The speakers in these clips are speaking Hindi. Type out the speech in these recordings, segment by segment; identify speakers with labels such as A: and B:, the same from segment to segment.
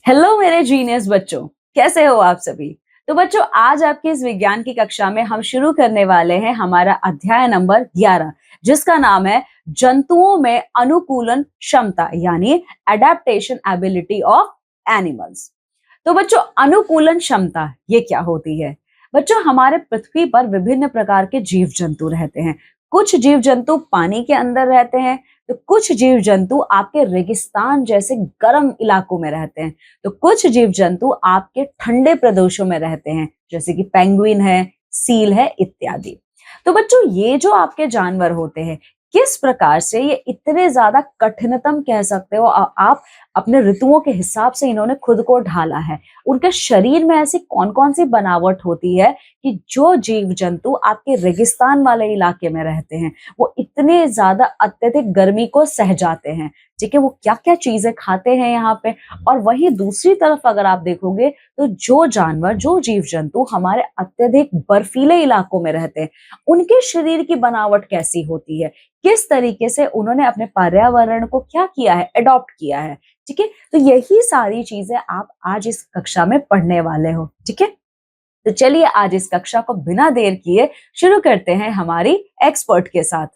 A: हेलो मेरे जीनियस बच्चों, कैसे हो आप सभी। तो बच्चों, आज आपकी इस विज्ञान की कक्षा में हम शुरू करने वाले हैं हमारा अध्याय नंबर 11, जिसका नाम है जंतुओं में अनुकूलन क्षमता, यानी एडेप्टेशन एबिलिटी ऑफ एनिमल्स। तो बच्चों, अनुकूलन क्षमता ये क्या होती है? बच्चों, हमारे पृथ्वी पर विभिन्न प्रकार के जीव जंतु रहते हैं। कुछ जीव जंतु पानी के अंदर रहते हैं, तो कुछ जीव जंतु आपके रेगिस्तान जैसे गर्म इलाकों में रहते हैं। तो कुछ जीव जंतु आपके ठंडे प्रदेशों में रहते हैं, जैसे कि पेंगुइन है, सील है, इत्यादि। तो बच्चों, ये जो आपके जानवर होते हैं, किस प्रकार से ये इतने ज्यादा कठिनतम कह सकते हो आप अपने ऋतुओं के हिसाब से इन्होंने खुद को ढाला है। उनके शरीर में ऐसी कौन कौन सी बनावट होती है कि जो जीव जंतु आपके रेगिस्तान वाले इलाके में रहते हैं वो इतने ज्यादा अत्यधिक गर्मी को सह जाते हैं। ठीक है, वो क्या क्या चीजें खाते हैं यहाँ पे। और वहीं दूसरी तरफ अगर आप देखोगे तो जो जानवर, जो जीव जंतु हमारे अत्यधिक बर्फीले इलाकों में रहते हैं, उनके शरीर की बनावट कैसी होती है, किस तरीके से उन्होंने अपने पर्यावरण को क्या किया है, अडॉप्ट किया है। ठीक है, तो यही सारी चीजें आप आज इस कक्षा में पढ़ने वाले हो। ठीक है, तो चलिए आज इस कक्षा को बिना देर किए शुरू करते हैं हमारी एक्सपर्ट के साथ।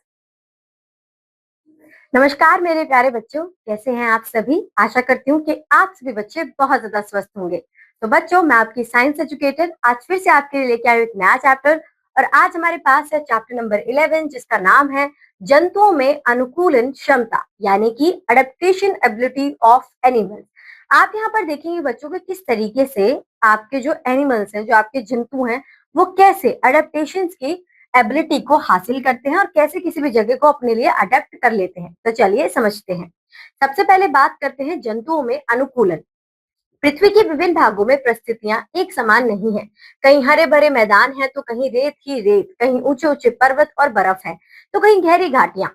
B: नमस्कार मेरे प्यारे बच्चों, कैसे हैं आप सभी। आशा करती हूँ कि आप सभी बच्चे बहुत ज्यादा स्वस्थ होंगे। तो बच्चों, मैं आपकी साइंस एजुकेटर आज फिर से आपके लिए लेके आई हूँ एक नया चैप्टर। और आज हमारे पास है चैप्टर नंबर 11, जिसका नाम है जंतुओं में अनुकूलन क्षमता, यानी कि अडेप्टेशन एबिलिटी ऑफ एनिमल्स। आप यहाँ पर देखेंगे बच्चों को किस तरीके से आपके जो एनिमल्स हैं, जो आपके जंतु हैं, वो कैसे अडेप्टेशन की एबिलिटी को हासिल करते हैं और कैसे किसी भी जगह को अपने लिए अडेप्ट कर लेते हैं। तो चलिए समझते हैं। सबसे पहले बात करते हैं जंतुओं में अनुकूलन। पृथ्वी के विभिन्न भागों में परिस्थितियां एक समान नहीं है। कहीं हरे भरे मैदान है, तो कहीं रेत ही रेत, कहीं ऊंचे ऊंचे पर्वत और बर्फ है, तो कहीं गहरी घाटियां।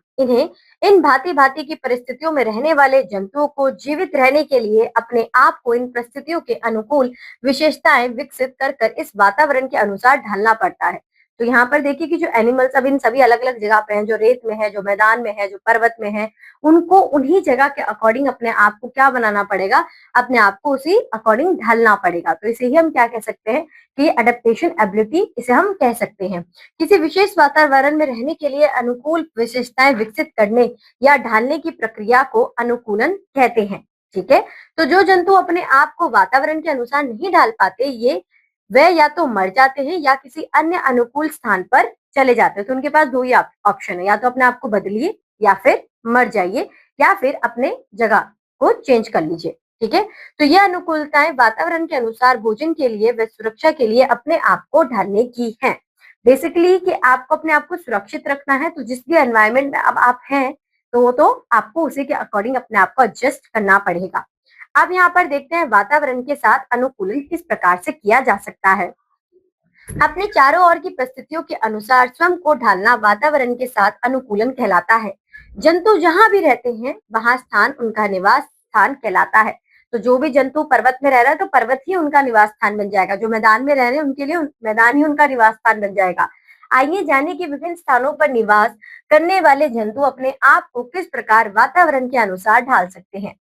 B: इन भांति भांति की परिस्थितियों में रहने वाले जंतुओं को जीवित रहने के लिए अपने आप को इन परिस्थितियों के अनुकूल विशेषताएं विकसित कर कर इस वातावरण के अनुसार ढलना पड़ता है। तो यहाँ पर देखिए कि जो एनिमल्स अब इन सभी अलग अलग जगह पे हैं, जो रेत में है, जो मैदान में है, जो पर्वत में है, उनको उन्हीं जगह के अकॉर्डिंग अपने आप को क्या बनाना पड़ेगा, अपने आप को उसी अकॉर्डिंग ढलना पड़ेगा। तो इसे ही हम क्या कह सकते हैं कि अडेप्टेशन एबिलिटी इसे हम कह सकते हैं। किसी विशेष वातावरण में रहने के लिए अनुकूल विशेषताएं विकसित करने या ढालने की प्रक्रिया को अनुकूलन कहते हैं। ठीक है, तो जो जंतु अपने आप को वातावरण के अनुसार नहीं ढाल पाते, ये वह या तो मर जाते हैं या किसी अन्य अनुकूल स्थान पर चले जाते हैं। तो उनके पास दो ही ऑप्शन है, या तो अपने आप को बदलिए या फिर मर जाइए, या फिर अपने जगह को चेंज कर लीजिए। ठीक है, तो ये अनुकूलताएं वातावरण के अनुसार भोजन के लिए व सुरक्षा के लिए अपने आप को ढालने की हैं। बेसिकली कि आपको अपने आप को सुरक्षित रखना है, तो जिस भी एनवायरमेंट में अब आप हैं, तो वो तो आपको उसी के अकॉर्डिंग अपने आप को एडजस्ट करना पड़ेगा। अब यहाँ पर देखते हैं वातावरण के साथ अनुकूलन किस प्रकार से किया जा सकता है। अपने चारों ओर की परिस्थितियों के अनुसार स्वयं को ढालना वातावरण के साथ अनुकूलन कहलाता है। जंतु जहां भी रहते हैं, वहां स्थान उनका निवास स्थान कहलाता है। तो जो भी जंतु पर्वत में रह रहा है, तो पर्वत ही उनका निवास स्थान बन जाएगा। जो मैदान में रह रहे हैं, उनके लिए मैदान ही उनका निवास स्थान बन जाएगा। आइए जाने कि विभिन्न स्थानों पर निवास करने वाले जंतु अपने आप को किस प्रकार वातावरण के अनुसार ढाल सकते हैं।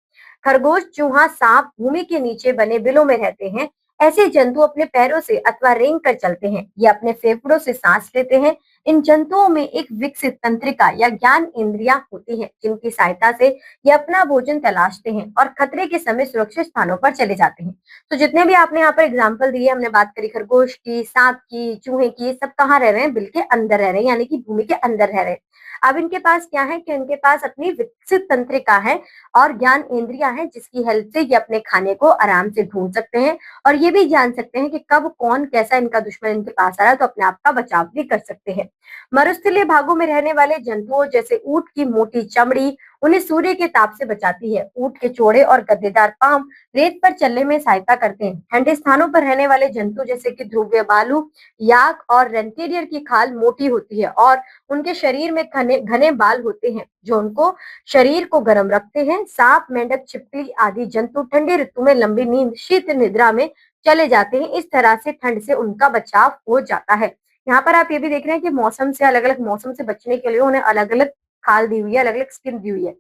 B: खरगोश, चूहा, सांप भूमि के नीचे बने बिलों में रहते हैं। ऐसे जंतु अपने पैरों से अथवा रेंग कर चलते हैं या अपने फेफड़ों से सांस लेते हैं। इन जंतुओं में एक विकसित तंत्रिका या ज्ञान इंद्रियां होती हैं, जिनकी सहायता से ये अपना भोजन तलाशते हैं और खतरे के समय सुरक्षित स्थानों पर चले जाते हैं। तो जितने भी आपने यहाँ पर एग्जाम्पल दिए, हमने बात करी खरगोश की, सांप की, चूहे की, सब कहाँ रह रहे हैं, बिल के अंदर रह रहे हैं, यानी कि भूमि के अंदर रह रहे हैं। अब इनके पास क्या है कि इनके पास अपनी विकसित तंत्रिका है और ज्ञान इंद्रियां हैं, जिसकी हेल्प से ये अपने खाने को आराम से ढूंढ सकते हैं और ये भी जान सकते हैं कि कब कौन कैसा इनका दुश्मन इनके पास आ रहा है, तो अपने आप का बचाव भी कर सकते हैं। मरुस्थलीय भागों में रहने वाले जंतुओं जैसे ऊंट की मोटी चमड़ी उन्हें सूर्य के ताप से बचाती है। ऊंट के चौड़े और गद्देदार पांव रेत पर चलने में सहायता करते हैं। ठंडे स्थानों पर रहने वाले जंतु जैसे कि ध्रुवीय भालू, याक और रेंटेरियर की खाल मोटी होती है और उनके शरीर में घने घने बाल होते हैं, जो उनको शरीर को गर्म रखते हैं। सांप, मेंढक, छिपकली आदि जंतु ठंडी ऋतु में लंबी नींद, शीत निद्रा में चले जाते हैं। इस तरह से ठंड से उनका बचाव हो जाता है। यहाँ पर आप ये भी देख रहे हैं कि मौसम से, अलग अलग मौसम से बचने के लिए उन्हें अलग अलग खाल दी हुई है, अलग अलग स्किन दी हुई है।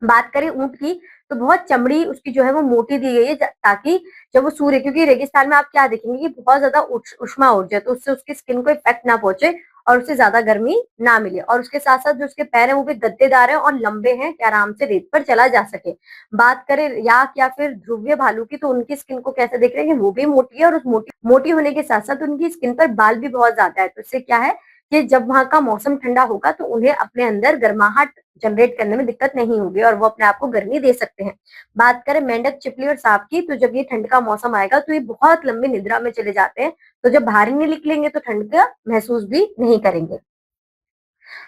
B: बात करें ऊंट की, तो बहुत चमड़ी उसकी जो है वो मोटी दी गई है ताकि जब वो सूर्य, क्योंकि रेगिस्तान में आप क्या देखेंगे कि बहुत ज्यादा उष्मा उठ जाए, तो उससे उसकी स्किन को इफेक्ट ना पहुंचे और उससे ज्यादा गर्मी ना मिले। और उसके साथ साथ जो उसके पैर है वो भी गद्देदार है और लंबे हैं कि आराम से रेत पर चला जा सके। बात करें याक या फिर ध्रुवीय भालू की, तो उनकी स्किन को कैसे देख रहे हैं कि वो भी मोटी है और उस मोटी होने के साथ साथ उनकी स्किन पर बाल भी बहुत ज्यादा है। तो इससे क्या है कि जब वहां का मौसम ठंडा होगा तो उन्हें अपने अंदर गर्माहट जनरेट करने में दिक्कत नहीं होगी और वो अपने आप को गर्मी दे सकते हैं। बात करें मेंढक, चिपली और सांप की, तो जब ये ठंड का मौसम आएगा तो ये बहुत लंबी निद्रा में चले जाते हैं, तो जब बाहर नहीं निकलेंगे तो ठंड का महसूस भी नहीं करेंगे।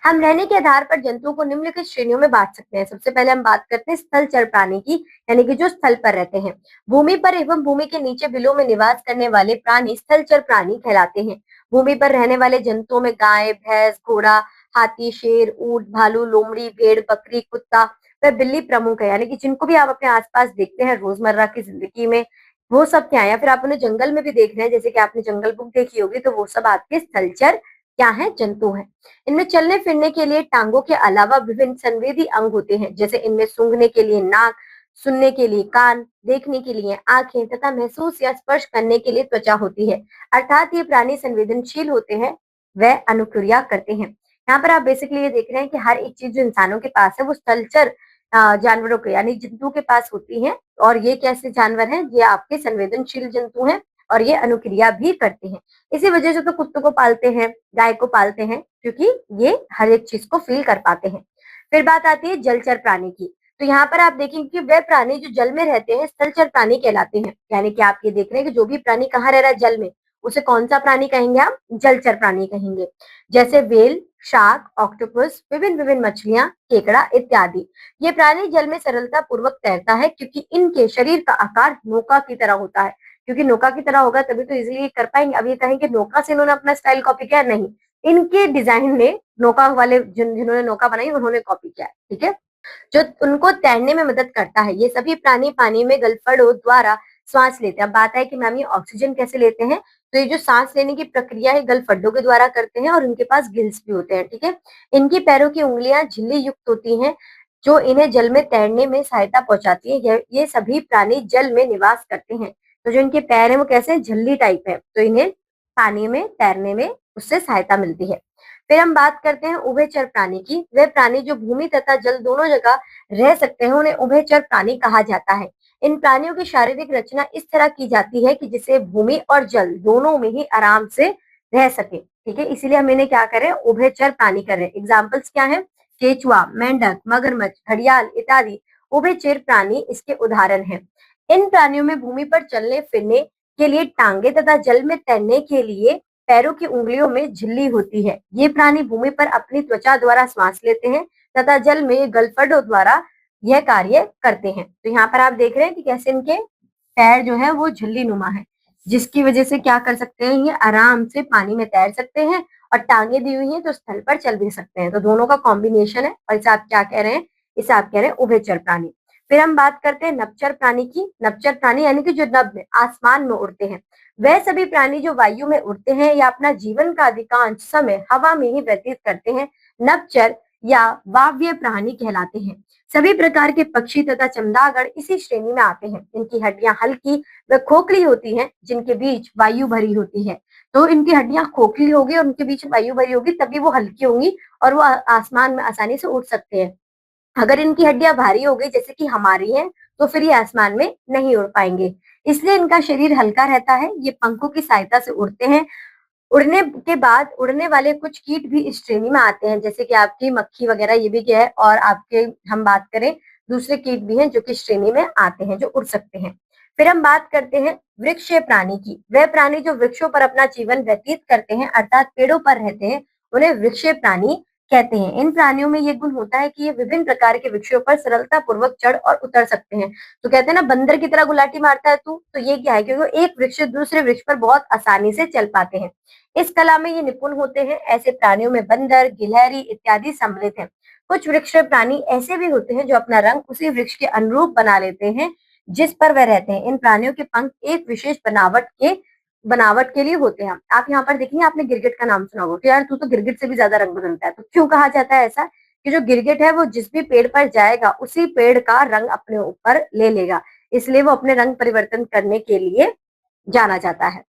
B: हम रहने के आधार पर जंतुओं को निम्नलिखित श्रेणियों में बांट सकते हैं। सबसे पहले हम बात करते हैं स्थलचर प्राणी की, यानी कि जो स्थल पर रहते हैं। भूमि पर एवं भूमि के नीचे बिलों में निवास करने वाले प्राणी स्थलचर प्राणी कहलाते हैं। भूमि पर रहने वाले जंतुओं में गाय, भैंस, घोड़ा, हाथी, शेर, ऊंट, भालू, लोमड़ी, भेड़, बकरी, कुत्ता व बिल्ली प्रमुख है, यानी कि जिनको भी आप अपने आसपास देखते हैं रोजमर्रा की जिंदगी में, वो सब क्या है, या फिर आप उन्हें जंगल में भी देख रहे हैं, जैसे कि आपने जंगल बुक देखी होगी, तो वो सब आपके स्थलचर क्या है, जंतु हैं। इनमें चलने फिरने के लिए टांगों के अलावा विभिन्न संवेदी अंग होते हैं, जैसे इनमें सूंघने के लिए नाक, सुनने के लिए कान, देखने के लिए आंखें तथा महसूस या स्पर्श करने के लिए त्वचा होती है। अर्थात ये प्राणी संवेदनशील होते हैं, वह अनुक्रिया करते हैं। यहाँ पर आप बेसिकली ये देख रहे हैं कि हर एक चीज जो इंसानों के पास है वो स्थलचर जानवरों के यानी जंतुओं के पास होती है। और ये कैसे जानवर हैं, ये आपके संवेदनशील जंतु हैं और ये अनुक्रिया भी करते हैं। इसी वजह से तो कुत्तों को पालते हैं, गाय को पालते हैं, क्योंकि ये हर एक चीज को फील कर पाते हैं। फिर बात आती है जलचर प्राणी की, तो यहाँ पर आप देखेंगे कि वे प्राणी जो जल में रहते हैं स्थलचर प्राणी कहलाते हैं। यानी कि आप ये देख रहे हैं कि जो भी प्राणी कहाँ रह रहा है, जल में, उसे कौन सा प्राणी कहेंगे, आप जलचर प्राणी कहेंगे। जैसे व्हेल, शार्क, ऑक्टोपस, विभिन्न विभिन्न मछलियां, केकड़ा इत्यादि। ये प्राणी जल में सरलता पूर्वक तैरता है क्योंकि इनके शरीर का आकार नौका की तरह होता है। क्योंकि नौका की तरह होगा तभी तो इजीली कर पाएंगे। अब ये कहेंगे नौका से इन्होंने अपना स्टाइल कॉपी किया, नहीं, इनके डिजाइन ने नौका वाले जिन्होंने नौका बनाई उन्होंने कॉपी किया है, ठीक है। जो उनको तैरने में मदद करता है। ये सभी प्राणी पानी में गलफड़ों द्वारा श्वास लेते हैं। अब बात है कि मैम ये ऑक्सीजन कैसे लेते हैं, तो ये जो सांस लेने की प्रक्रिया है गलफड्डों के द्वारा करते हैं और इनके पास गिल्स भी होते हैं, ठीक है। इनकी पैरों की उंगलियां झिल्ली युक्त होती हैं जो इन्हें जल में तैरने में सहायता पहुंचाती है। ये सभी प्राणी जल में निवास करते हैं, तो जो इनके पैर है वो कैसे झिल्ली टाइप है, तो इन्हें पानी में तैरने में उससे सहायता मिलती है। फिर हम बात करते हैं उभयचर प्राणी की। वे प्राणी जो भूमि तथा जल दोनों जगह रह सकते हैं उन्हें उभयचर प्राणी कहा जाता है। इन प्राणियों की शारीरिक रचना इस तरह की जाती है कि जिसे भूमि और जल दोनों में ही आराम से रह सके, ठीक है। इसीलिए हम इन्हें क्या करें, उभयचर प्राणी कर रहे हैं। एग्जाम्पल्स क्या है, केचुआ, मेंढक, मगरमच्छ, घड़ियाल इत्यादि उभयचर प्राणी इसके उदाहरण हैं। इन प्राणियों में भूमि पर चलने फिरने के लिए टांगे तथा जल में तैरने के लिए पैरों की उंगलियों में झिल्ली होती है। ये प्राणी भूमि पर अपनी त्वचा द्वारा श्वास लेते हैं तथा जल में गलफडों द्वारा यह कार्य करते हैं। तो यहाँ पर आप देख रहे हैं कि कैसे इनके पैर जो है वो झिल्ली नुमा है, जिसकी वजह से क्या कर सकते हैं, ये आराम से पानी में तैर सकते हैं और टांगे दी हुई हैं तो स्थल पर चल भी सकते हैं। तो दोनों का कॉम्बिनेशन है और इसे आप क्या कह रहे हैं, इसे आप कह रहे हैं उभयचर प्राणी। फिर हम बात करते हैं नभचर प्राणी की। नभचर प्राणी यानी कि जो नभ में आसमान में उड़ते हैं। वह सभी प्राणी जो वायु में उड़ते हैं या अपना जीवन का अधिकांश समय हवा में ही व्यतीत करते हैं, नभचर या वाव्य प्राणी कहलाते हैं। सभी प्रकार के पक्षी तथा चमगादड़ इसी श्रेणी में आते हैं। इनकी हड्डियां हल्की व खोखली होती हैं, जिनके बीच वायु भरी होती है। तो इनकी हड्डियां खोखली होगी और उनके बीच वायु भरी होगी, तभी वो हल्की होंगी और वो आसमान में आसानी से उड़ सकते हैं। अगर इनकी हड्डियां भारी हो गई जैसे कि हमारी हैं, तो फिर ये आसमान में नहीं उड़ पाएंगे। इसलिए इनका शरीर हल्का रहता है। ये पंखों की सहायता से उड़ते हैं। उड़ने के बाद उड़ने वाले कुछ कीट भी इस श्रेणी में आते हैं, जैसे कि आपकी मक्खी वगैरह, ये भी क्या है। और आपके हम बात करें दूसरे कीट भी हैं जो कि श्रेणी में आते हैं, जो उड़ सकते हैं। फिर हम बात करते हैं वृक्षीय प्राणी की। वह प्राणी जो वृक्षों पर अपना जीवन व्यतीत करते हैं, अर्थात पेड़ों पर रहते हैं, उन्हें वृक्षीय प्राणी कहते हैं। इन प्राणियों में ये गुण होता है कि ये विभिन्न प्रकार के वृक्षों पर सरलता पूर्वक चढ़ और उतर सकते हैं। तो कहते हैं ना, बंदर की तरह गुलाटी मारता है तू, तो ये क्या है, क्योंकि वो एक वृक्ष से दूसरे वृक्ष पर बहुत आसानी से चल पाते हैं। इस कला में ये निपुण होते हैं। ऐसे प्राणियों में बंदर, गिलहरी इत्यादि सम्मिलित हैं। कुछ वृक्ष प्राणी ऐसे भी होते हैं जो अपना रंग उसी वृक्ष के अनुरूप बना लेते हैं जिस पर वह रहते हैं। इन प्राणियों के पंख एक विशेष बनावट के लिए होते हैं। आप यहाँ पर देखेंगे, आपने गिरगिट का नाम सुना होगा कि यार तू तो गिरगिट से भी ज्यादा रंग बदलता है। तो क्यों कहा जाता है ऐसा, कि जो गिरगिट है वो जिस भी पेड़ पर जाएगा उसी पेड़ का रंग अपने ऊपर ले लेगा, इसलिए वो अपने रंग परिवर्तन करने के लिए जाना जाता है।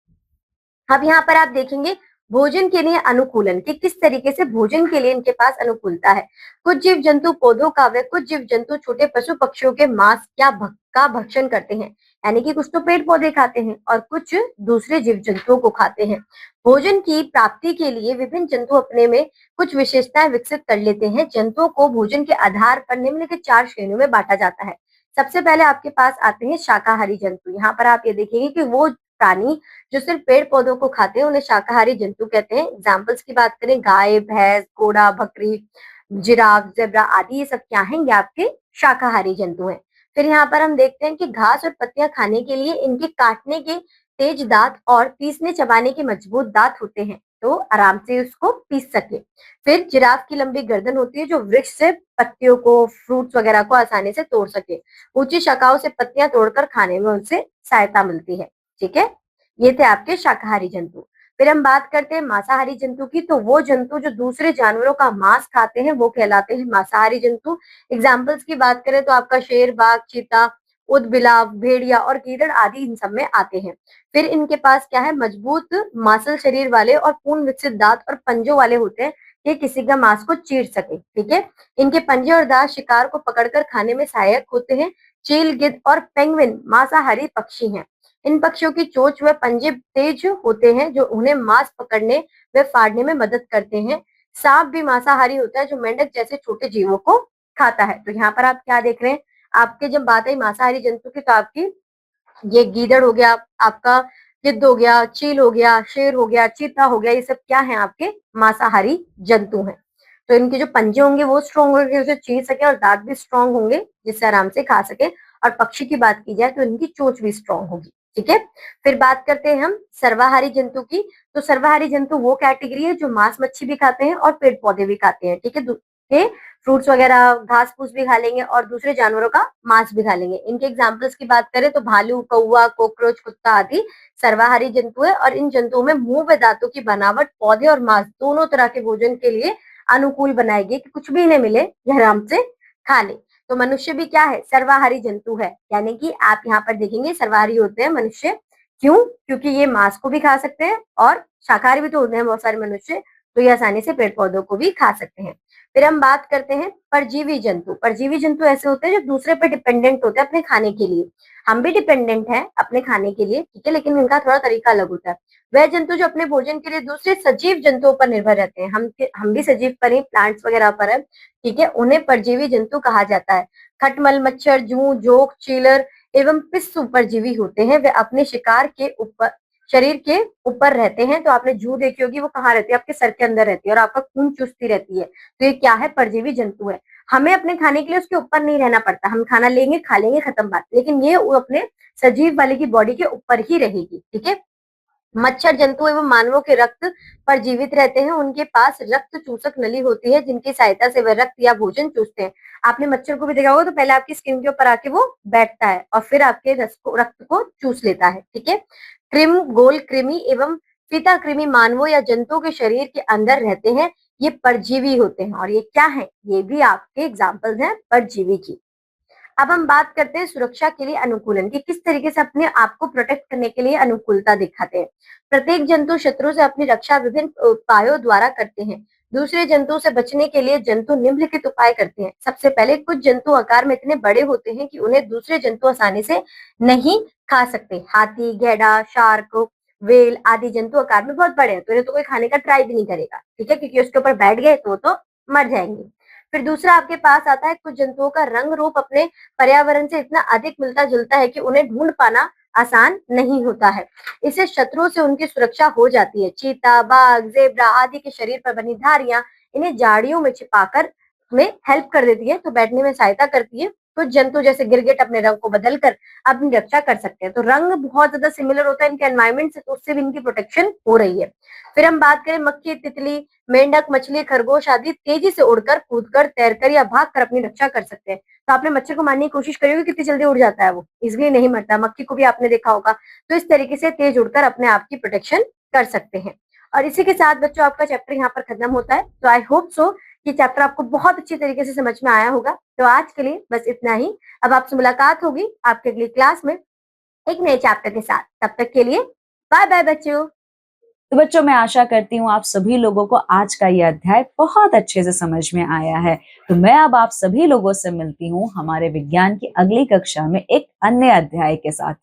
B: अब यहाँ पर आप देखेंगे भोजन के लिए अनुकूलन कि किस तरीके से भोजन के लिए इनके पास अनुकूलता है। कुछ जीव जंतु पौधों का व कुछ जीव जंतु छोटे पशु पक्षियों के मांस का भक्षण करते हैं, यानी कि कुछ तो पेड़ पौधे खाते हैं और कुछ दूसरे जीव जंतुओं को खाते हैं। भोजन की प्राप्ति के लिए विभिन्न जंतु अपने में कुछ विशेषताएं विकसित कर लेते हैं। जंतुओं को भोजन के आधार पर निम्नलिखित 4 श्रेणियों में बांटा जाता है। सबसे पहले आपके पास आते हैं शाकाहारी जंतु। यहाँ पर आप ये देखेंगे कि वो प्राणी जो सिर्फ पेड़ पौधों को खाते हैं उन्हें शाकाहारी जंतु कहते हैं। एग्जाम्पल्स की बात करें, गाय, भैंस, घोड़ा, बकरी, जिराफ, जेब्रा आदि, ये सब क्या हैं? ये आपके शाकाहारी जंतु हैं। फिर यहाँ पर हम देखते हैं कि घास और पत्तियां खाने के लिए इनके काटने के तेज दांत और पीसने चबाने के मजबूत दांत होते हैं, तो आराम से उसको पीस सके। फिर जिराफ की लंबी गर्दन होती है जो वृक्ष से पत्तियों को, फ्रूट्स वगैरह को आसानी से तोड़ सके। ऊंची शाखाओं से पत्तियां तोड़कर खाने में उनसे सहायता मिलती है। ठीक है, ये थे आपके शाकाहारी जंतु। फिर हम बात करते हैं मांसाहारी जंतु की, तो वो जंतु जो दूसरे जानवरों का मांस खाते हैं वो कहलाते हैं मांसाहारी जंतु। एग्जाम्पल्स की बात करें तो आपका शेर, बाघ, चीता, ऊदबिलाव, भेड़िया और गीदड़ आदि इन सब में आते हैं। फिर इनके पास क्या है? मजबूत मांसल शरीर वाले और पूर्ण विकसित दांत और पंजों वाले होते हैं, ये किसी का मांस को चीर सके। ठीक है, इनके पंजे और दांत शिकार को पकड़कर खाने में सहायक होते हैं। चील, गिद्ध और पेंगुइन मांसाहारी पक्षी हैं। इन पक्षियों की चोंच व पंजे तेज होते हैं जो उन्हें मांस पकड़ने व फाड़ने में मदद करते हैं। सांप भी मांसाहारी होता है जो मेंढक जैसे छोटे जीवों को खाता है। तो यहाँ पर आप क्या देख रहे हैं? आपके जब बात आई मांसाहारी जंतु की तो आपकी ये गीदड़ हो गया, आपका गिद्ध हो गया, चील हो गया, शेर हो गया, चीता हो गया, ये सब क्या है? आपके मांसाहारी जंतु हैं। तो इनके जो पंजे होंगे वो स्ट्रॉन्ग होंगे, उसे चीर सके, और दांत भी स्ट्रॉन्ग होंगे जिससे आराम से खा सके। और पक्षी की बात की जाए तो इनकी चोंच भी स्ट्रॉन्ग होगी। ठीक है, फिर बात करते हैं हम सर्वाहारी जंतु की। तो सर्वाहारी जंतु वो कैटेगरी है जो मांस मच्छी भी खाते हैं और पेड़ पौधे भी खाते हैं। ठीक है, फ्रूट्स वगैरह, घास फूस भी खा लेंगे और दूसरे जानवरों का मांस भी खा लेंगे। इनके एग्जाम्पल्स की बात करें तो भालू, कौवा, कॉकरोच, कुत्ता आदि सर्वाहारी जंतु है। और इन जंतुओं में मुंह व दांतों की बनावट पौधे और मांस दोनों तरह के भोजन के लिए अनुकूल बनाएगी कि कुछ भी इन्हें मिले ये आराम से खा ले। तो मनुष्य भी क्या है? सर्वाहारी जंतु है, यानी कि आप यहाँ पर देखेंगे सर्वाहारी होते हैं मनुष्य। क्यों? क्योंकि ये मांस को भी खा सकते हैं और शाकाहारी भी तो होते हैं बहुत सारे मनुष्य, तो ये आसानी से पेड़ पौधों को भी खा सकते हैं। फिर हम बात करते हैं परजीवी जंतु। परजीवी जंतु ऐसे होते हैं जो दूसरे पे डिपेंडेंट होते हैं अपने खाने के लिए। हम भी डिपेंडेंट हैं अपने खाने के लिए, ठीक है, लेकिन इनका थोड़ा तरीका अलग होता है। वह जंतु जो अपने भोजन के लिए दूसरे सजीव जंतुओं पर निर्भर रहते हैं, हम भी सजीव पर ही, प्लांट्स वगैरह पर है, ठीक है, उन्हें परजीवी जंतु कहा जाता है। खटमल, मच्छर, जूं, जोंक, चीलर एवं पिस्सू परजीवी होते हैं। वे अपने शिकार के ऊपर, शरीर के ऊपर रहते हैं। तो आपने जूं देखी होगी, वो कहाँ रहती है? आपके सर के अंदर रहती है और आपका खून चूसती रहती है। तो ये क्या है? परजीवी जंतु है। हमें अपने खाने के लिए उसके ऊपर नहीं रहना पड़ता, हम खाना लेंगे, खा लेंगे, खत्म बात। लेकिन ये वो अपने सजीव वाले की बॉडी के ऊपर ही रहेगी। ठीक है, मच्छर जंतु एवं मानवों के रक्त पर जीवित रहते हैं। उनके पास रक्त चूसक नली होती है जिनकी सहायता से वे रक्त या भोजन चूसते हैं। आपने मच्छर को भी देखा होगा, तो पहले आपकी स्किन के ऊपर आके वो बैठता है और फिर आपके रक्त को चूस लेता है। ठीक है, कृम, गोल कृमि एवं फीता कृमि मानवों या जंतुओं के शरीर के अंदर रहते हैं। ये परजीवी होते हैं। और ये क्या है? ये भी आपके एग्जाम्पल्स हैं परजीवी की। अब हम बात करते हैं सुरक्षा के लिए अनुकूलन की, किस तरीके से अपने आप को प्रोटेक्ट करने के लिए अनुकूलता दिखाते हैं। प्रत्येक जंतु शत्रु से अपनी रक्षा विभिन्न उपायों द्वारा करते हैं। दूसरे जंतु से बचने के लिए जंतु निम्नलिखित उपाय करते हैं। सबसे पहले, कुछ जंतु आकार में इतने बड़े होते हैं कि उन्हें दूसरे जंतु आसानी से नहीं खा सकते। हाथी, गैंडा, शार्क, वेल आदि जंतु आकार में बहुत बड़े हैं, तो इन्हें तो कोई खाने का ट्राई भी नहीं करेगा। ठीक है, क्योंकि उसके ऊपर बैठ गए तो मर जाएंगे। फिर दूसरा आपके पास आता है, कुछ जंतुओं का रंग रूप अपने पर्यावरण से इतना अधिक मिलता जुलता है कि उन्हें ढूंढ पाना आसान नहीं होता है। इससे शत्रुओं से उनकी सुरक्षा हो जाती है। चीता, बाघ, जेब्रा आदि के शरीर पर बनी धारियां इन्हें झाड़ियों में छिपाकर में हेल्प कर देती है, तो बैठने में सहायता करती है। कुछ जंतु जैसे गिरगिट अपने रंग को बदलकर अपनी रक्षा कर सकते हैं। तो रंग बहुत ज्यादा सिमिलर होता है इनके एनवायरमेंट से, तो उससे भी इनकी प्रोटेक्शन हो रही है। फिर हम बात करें मक्खी, तितली, मेंढक, मछली, खरगोश आदि तेजी से उड़कर, कूदकर, तैरकर या भागकर अपनी रक्षा कर सकते हैं। तो आपने मच्छर को मारने की कोशिश करी होगी, कितनी जल्दी उड़ जाता है वो, इसलिए नहीं मरता। मक्खी को भी आपने देखा होगा। तो इस तरीके से तेज उड़कर अपने आप की प्रोटेक्शन कर सकते हैं। और इसी के साथ बच्चों आपका चैप्टर यहाँ पर खत्म होता है। तो आई होप सो ये चैप्टर आपको बहुत अच्छी तरीके से समझ में आया होगा। तो आज के लिए बस इतना ही। अब आपसे मुलाकात होगी आपके अगली क्लास में एक नए चैप्टर के साथ। तब तक के लिए बाय बाय बच्चों।
A: तो बच्चों, मैं आशा करती हूँ आप सभी लोगों को आज का ये अध्याय बहुत अच्छे से समझ में आया है। तो मैं अब आप सभी लोगों से मिलती हूँ हमारे विज्ञान की अगली कक्षा में एक अन्य अध्याय के साथ।